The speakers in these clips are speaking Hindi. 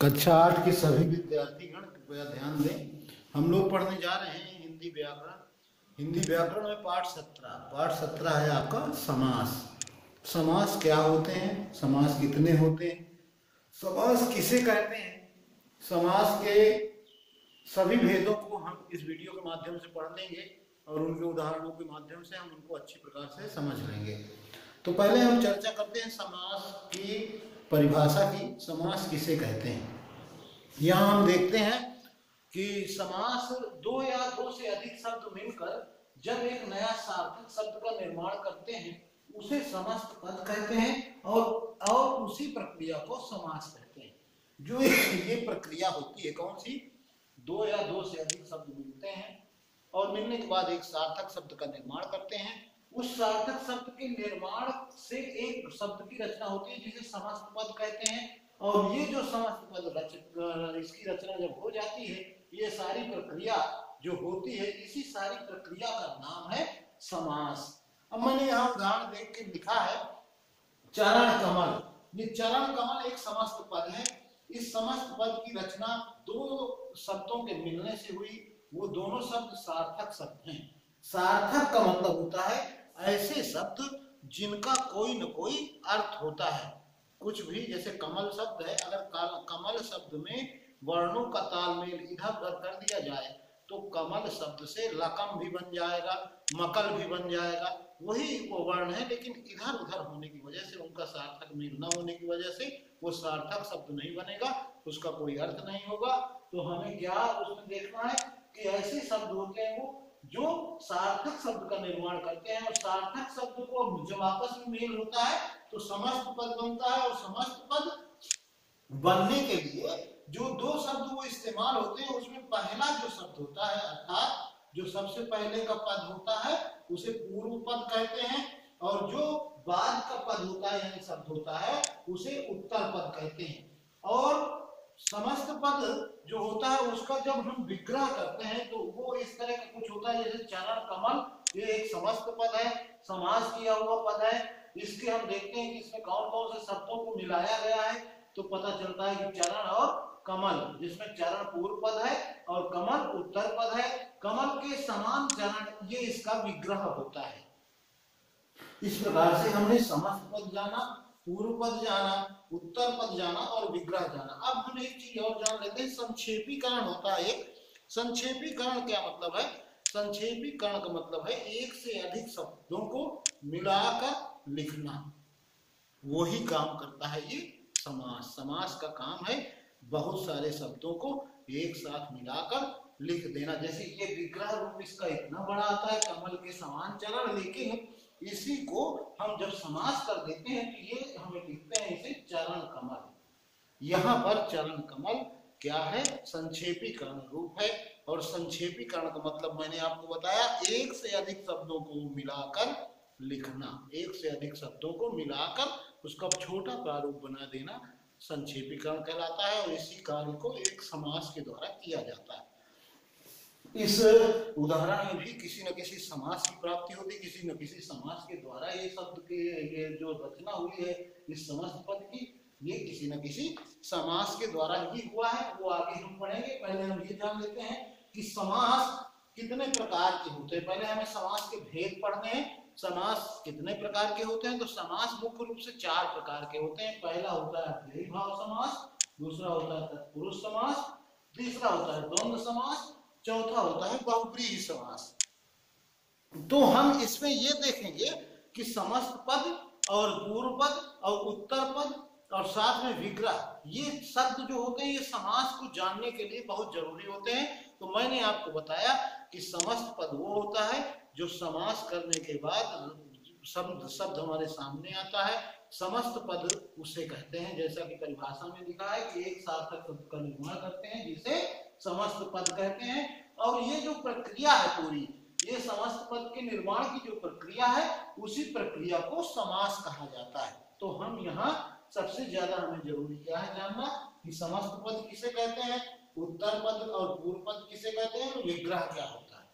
कक्षा 8 के सभी विद्यार्थीगण कृपया ध्यान दें। हम लोग पढ़ने जा रहे हैं हिंदी व्याकरण। हिंदी व्याकरण में पाठ 17 है आपका समास। समास क्या होते हैं, समास कितने होते हैं, समास किसे कहते हैं, समास के सभी भेदों को हम इस वीडियो के माध्यम से पढ़ लेंगे और उनके उदाहरणों के माध्यम से हम उनको अच्छी प्रकार से समझ लेंगे। तो पहले हम चर्चा करते हैं समास की परिभाषा की। समास किसे कहते हैं। यहाँ हम देखते हैं कि समास दो या दो से अधिक शब्द मिलकर जब एक नया सार्थक शब्द का निर्माण करते हैं उसे समस्त पद कहते हैं और उसी प्रक्रिया को समास कहते हैं। जो ये प्रक्रिया होती है कौन सी, दो या दो से अधिक शब्द मिलते हैं और मिलने के बाद एक सार्थक शब्द का निर्माण करते हैं। उस सार्थक शब्द के निर्माण से एक शब्द की रचना होती है जिसे समस्त पद कहते हैं। और ये जो समस्त पद इसकी रचना जब हो जाती है, ये सारी प्रक्रिया जो होती है, इसी सारी प्रक्रिया का नाम है समास। अब मैंने यहाँ उदाहरण देख के लिखा है चरण कमल। ये चरण कमल एक समस्त पद है। इस समस्त पद की रचना दो शब्दों के मिलने से हुई। वो दोनों शब्द सार्थक शब्द हैं। सार्थक का मतलब होता है ऐसे शब्द जिनका कोई न कोई अर्थ होता है। कुछ भी, जैसे कमल शब्द है, अगर कमल शब्द में वर्णों का तालमेल इधर उधर कर दिया जाए तो कमल शब्द से लकम भी बन जाएगा, मकल भी बन जाएगा। वही वो वर्ण है, लेकिन इधर उधर होने की वजह से, उनका सार्थक मेल न होने की वजह से वो सार्थक शब्द नहीं बनेगा, उसका कोई अर्थ नहीं होगा। तो हमें क्या उसमें देखना है कि ऐसे शब्द होते हैं वो जो सार्थक शब्द का निर्माण करते हैं, और सार्थक शब्द को जब आपस में मेल होता है तो समस्त पद बनता है। और समस्त पद बनने के लिए जो दो शब्द वो इस्तेमाल होते हैं उसमें पहला जो शब्द होता है, अर्थात जो सबसे पहले का पद होता है उसे पूर्व पद कहते हैं, और जो बाद का पद होता है यानी शब्द होता है उसे उत्तर पद कहते हैं। और समस्त पद जो होता है उसका जब हम विग्रह करते हैं तो वो इस तरह का कुछ होता है, जैसे चरण कमल, ये एक समस्त पद है, समास किया हुआ पद है। इसके हम देखते हैं कि इसमें कौन कौन से शब्दों को मिलाया गया है, तो पता चलता है कि चरण और कमल, जिसमें चरण पूर्व पद है और कमल उत्तर पद है। कमल के समान चरण, ये इसका विग्रह होता है। इस प्रकार से हमने समस्त पद जाना, पूर्व पद जाना, उत्तर पद जाना और विग्रह जाना। अब हम एक चीज और जान लेते हैं, संक्षेपीकरण होता है एक। संक्षेपीकरण क्या मतलब है? संक्षेपीकरण का मतलब है एक से अधिक शब्दों को मिलाकर लिखना। वही काम करता है ये समास। समास का काम है बहुत सारे शब्दों को एक साथ मिलाकर लिख देना। जैसे ये विग्रह रूप इसका इतना बड़ा आता है, कमल के समान चरण, लेकिन इसी को हम जब समास कर देते हैं तो ये हमें लिखते हैं इसे चरण कमल। यहाँ पर चरण कमल क्या है? संक्षेपीकरण रूप है। और संक्षेपीकरण का मतलब मैंने आपको बताया, एक से अधिक शब्दों को मिलाकर लिखना। एक से अधिक शब्दों को मिलाकर उसका छोटा प्रारूप बना देना संक्षेपीकरण कहलाता है। और इसी कार्य को एक समास के द्वारा किया जाता है। इस उदाहरण में भी किसी न किसी समास की प्राप्ति होती, किसी न किसी समास के द्वारा ये शब्द के ये जो रचना हुई है इस समस्त पद की, ये किसी न किसी समास के द्वारा ही हुआ है। वो आगे हम पढ़ेंगे। पहले हम ये जान लेते हैं कि समास कितने प्रकार के होते हैं। पहले हमें समास के भेद पढ़ने हैं। समास कितने प्रकार के होते हैं? तो समास मुख्य रूप से 4 प्रकार के होते हैं। पहला होता है अव्ययी भाव समास, दूसरा होता है तत्पुरुष समास, तीसरा होता है द्वंद्व समास, चौथा होता है बहुव्रीहि समास। तो हम इसमें ये देखेंगे कि समस्त पद और पूर्व पद और उत्तर पद और साथ में विग्रह, ये शब्द जो होते हैं ये समास को जानने के लिए बहुत जरूरी होते हैं। तो मैंने आपको बताया कि समस्त पद वो होता है जो समास करने के बाद शब्द हमारे सामने आता है। समस्त पद उसे कहते हैं, जैसा कि परिभाषा में लिखा है कि एक सार्थक शब्द का निर्माण करते हैं जिसे समस्त पद कहते हैं। और ये जो प्रक्रिया है पूरी, ये समस्त पद के निर्माण की जो प्रक्रिया है उसी प्रक्रिया को समास कहा जाता है। तो हम यहाँ सबसे ज्यादा हमें जरूरी क्या है जानना कि समस्त पद किसे कहते हैं, उत्तर पद और पूर्व पद किसे कहते हैं, विग्रह क्या होता है।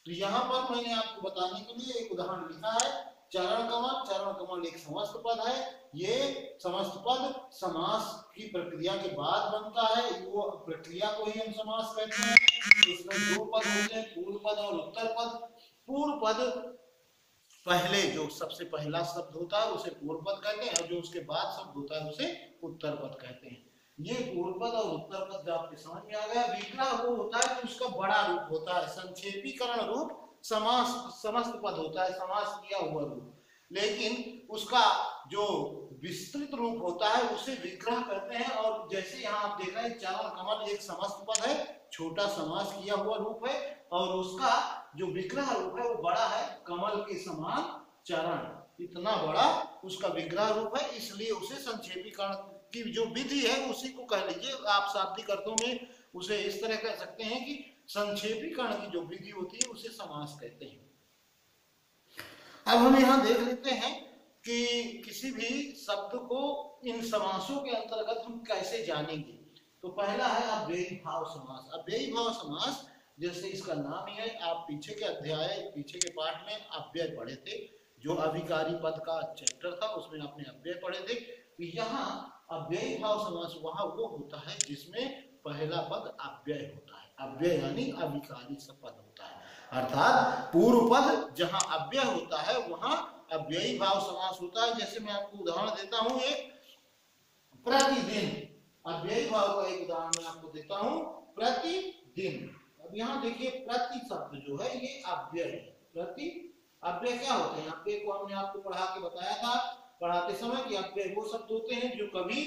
तो यहाँ पर मैंने आपको बताने के लिए एक उदाहरण लिखा है चरण कमल एक समस्त पद है। ये समस्त पद समास की प्रक्रिया के बाद बनता है, वो प्रक्रिया को ही हम समास कहते हैं। इसमें दो पद होते हैं, पूर्व पद और उत्तर पद। पूर्व पद पहले जो सबसे पहला शब्द होता है उसे पूर्व पद कहते हैं, और जो उसके बाद शब्द होता है उसे उत्तर पद कहते हैं। ये पूर्व पद और उत्तर पद आपके समझ में आ गया। विग्रह वो होता है कि उसका बड़ा रूप होता है, संक्षेपीकरण रूप समास समस्त पद होता है, समास किया हुआ रूप। लेकिन उसका जो विस्तृत रूप होता है उसे विग्रह कहते हैं। और जैसे यहाँ आप देख रहे हैं चरण कमल एक समस्त पद है, छोटा समास किया हुआ रूप है, और उसका जो विग्रह रूप है वो बड़ा है, कमल के समान चरण, इतना बड़ा उसका विग्रह रूप है, इसलिए उसे संक्षेपीकरण की जो विधि है उसी को कह लीजिए। आप शाब्दिक अर्थों में उसे इस तरह कह सकते हैं कि संक्षेपीकरण की जो विधि होती है उसे समास कहते हैं। अब हम यहाँ देख लेते हैं कि किसी भी शब्द को इन समासों के अंतर्गत हम कैसे जानेंगे। तो पहला है अव्ययी भाव समास। अव्ययी भाव समास जैसे इसका नाम ही है, आप पीछे के अध्याय पीछे के पाठ में अव्यय पढ़े थे, जो अभिकारी पद का चैप्टर था उसमें आपने अव्यय पढ़े थे। तो यहाँ अव्ययी भाव समास वहां वो होता है जिसमें पहला पद अव्यय होता है। अव्यय यानी अभिकारी सा पद होता है, अर्थात पूर्व पद जहां अव्यय होता है वहां अव्ययी भाव समास होता है। जैसे मैं आपको उदाहरण देता हूं, एक प्रतिदिन, अव्ययी भाव का एक उदाहरण मैं आपको देता हूं, प्रतिदिन। अब यहाँ देखिए प्रति शब्द जो है ये अव्यय है। प्रति अव्यय क्या होते हैं? अव्यय को हमने आपको पढ़ा के बताया था पढ़ाते समय कि अव्यय वो शब्द होते हैं जो कभी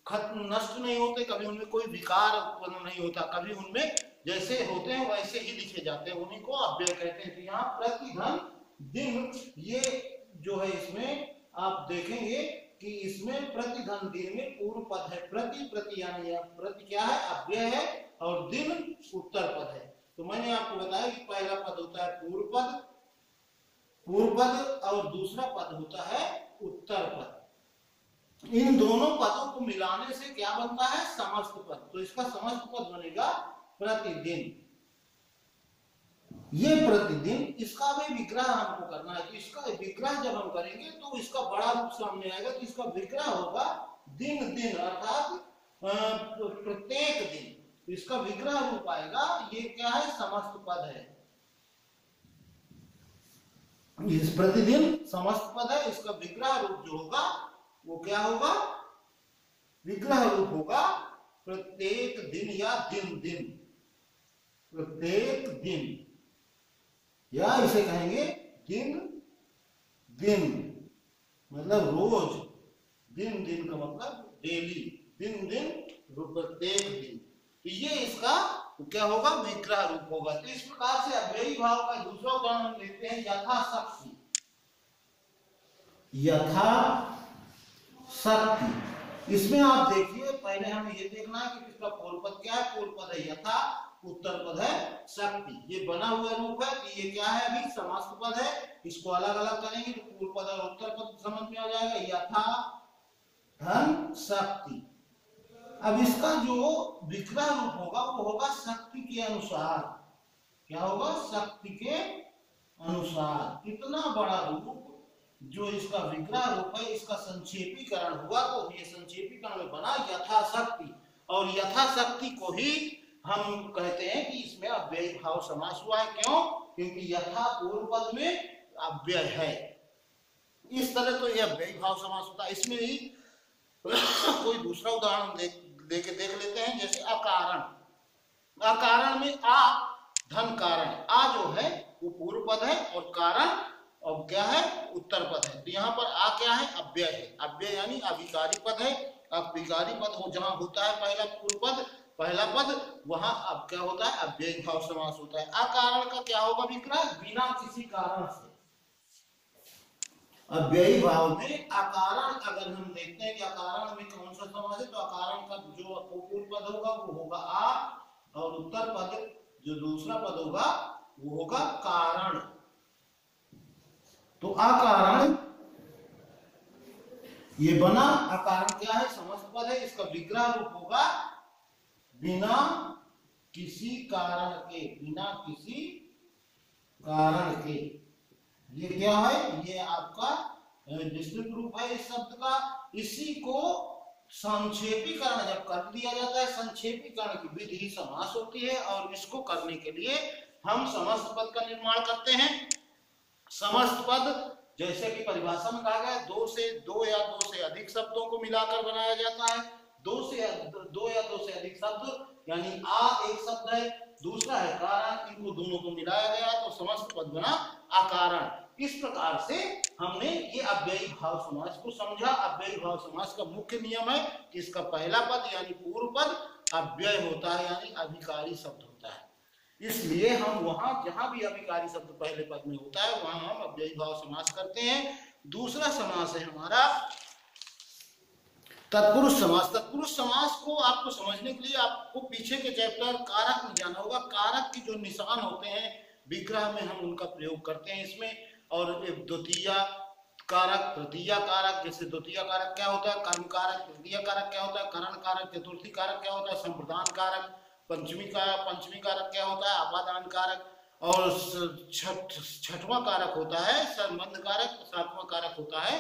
खत्म नष्ट नहीं होते, कभी उनमें कोई विकार उत्पन्न नहीं होता, कभी उनमें जैसे होते हैं वैसे ही लिखे जाते हैं, उन्हीं को अव्यय कहते हैं। तो यहाँ प्रतिधन दिन ये जो है इसमें आप देखेंगे कि इसमें प्रतिधन दिन में पूर्व पद है, प्रति यानी प्रति क्या है? अव्यय है, और दिन उत्तर पद है। तो मैंने आपको बताया कि पहला पद होता है पूर्व पद और दूसरा पद होता है उत्तर पद। इन दोनों पदों को मिलाने से क्या बनता है? समस्त पद। तो इसका समस्त पद बनेगा प्रतिदिन। ये प्रतिदिन, इसका भी विग्रह हमको करना है। तो इसका विग्रह जब हम करेंगे तो इसका बड़ा रूप सामने आएगा। तो इसका विग्रह होगा दिन दिन, अर्थात प्रत्येक दिन इसका विग्रह रूप आएगा। ये क्या है? समस्त पद है। इस प्रतिदिन समस्त पद है, इसका विग्रह रूप जो होगा वो क्या होगा? विग्रह रूप होगा प्रत्येक दिन या दिन दिन, प्रत्येक दिन, या इसे कहेंगे दिन दिन, मतलब रोज, दिन दिन का मतलब डेली, दिन दिन प्रत्येक दिन। तो ये इसका क्या होगा? विग्रह रूप होगा। तो इस प्रकार से अव्ययी भाव का दूसरा उदाहरण हम लेते हैं, यथाशक्ति। यथाशक्ति, इसमें आप देखिए पहले हमें ये देखना है कि इसका पूर्व पद क्या है? पूर्व पद है यथा, उत्तर पद है शक्ति। ये बना हुआ रूप है कि ये क्या है? अभी समस्त पद है। इसको अलग अलग करेंगे तो पूर्व पद और उत्तर पद समझ में आ जाएगा। यथा धन शक्ति। अब इसका जो विग्रह रूप होगा वो होगा शक्ति के अनुसार। क्या होगा? शक्ति के अनुसार। इतना बड़ा रूप जो इसका विग्रह रूप है, इसका संक्षेपीकरण हुआ। तो ये संक्षेपीकरण में बना यथाशक्ति, और यथाशक्ति को ही हम कहते हैं कि इसमें अव्ययी भाव समास हुआ है। क्यों? क्योंकि यथा पूर्व पद में अव्यय है। इस तरह तो यह अव्ययी भाव समास होता है। इसमें ही कोई दूसरा उदाहरण देख लेते हैं, जैसे अकारण। अकारण में आ धन कारण, आ जो है वो पूर्व पद है और कारण और क्या है? उत्तर पद है। तो यहाँ पर आ क्या है? अव्यय है। अव्यय यानी अविकारी पद है। अविकारी पद हो जहां होता है पहला पूर्व पद, पहला पद, वहां अब क्या होता है? अव्ययी भाव समास होता है। अकारण का क्या होगा विग्रह? बिना किसी कारण से। अव्ययी भाव में अकारण अगर हम देखते हैं कि अकारण में कौन सा समास है, तो अकारण का जो पूर्व पद होगा वो होगा आ, और उत्तर पद जो दूसरा पद होगा वो होगा कारण। तो अकारण ये बना। अकारण क्या है? समस्त पद है। इसका विग्रह रूप होगा बिना किसी कारण के, बिना किसी कारण के, ये क्या है, ये आपका डिस्क्रिप्टिव रूप है इस शब्द का। इसी को संक्षेपीकरण जब कर दिया जाता है, संक्षेपीकरण की विधि समास होती है, और इसको करने के लिए हम समस्त पद का निर्माण करते हैं। समस्त पद जैसे कि परिभाषा में कहा गया, दो या दो से अधिक शब्दों को मिलाकर बनाया जाता है। दो या दो से अधिक शब्द, यानी आ एक शब्द है, दूसरा है कारण, इनको दोनों को मिलाया गया तो समस्त पद बना आकारण। इस प्रकार से हमने ये अव्ययी भाव समास को समझा। अव्ययी भाव समास का मुख्य नियम है कि इसका पहला पद यानी पूर्व पद अव्यय होता है, यानी अभिकारी शब्द होता है। इसलिए हम वहां जहां भी अभिकारी शब्द पहले पद में होता है वहां हम अव्ययी भाव समास करते हैं। दूसरा समास है हमारा तत्पुरुष समास। तत्पुरुष समास को आपको समझने के लिए आपको पीछे के चैप्टर कारक में जाना होगा। कारक की जो निशान होते हैं विग्रह में हम उनका प्रयोग करते हैं इसमें। और द्वितीय कारक, तृतीय कारक, जैसे द्वितीय कारक क्या होता है, कर्म कारक, तृतीय कारक क्या होता है, करण कारक, चतुर्थी कारक क्या होता है, संप्रदान कारक, पंचमी कारक क्या होता है, अपादान कारक, और छठवां कारक होता है संबंध कारक, सातवां कारक होता है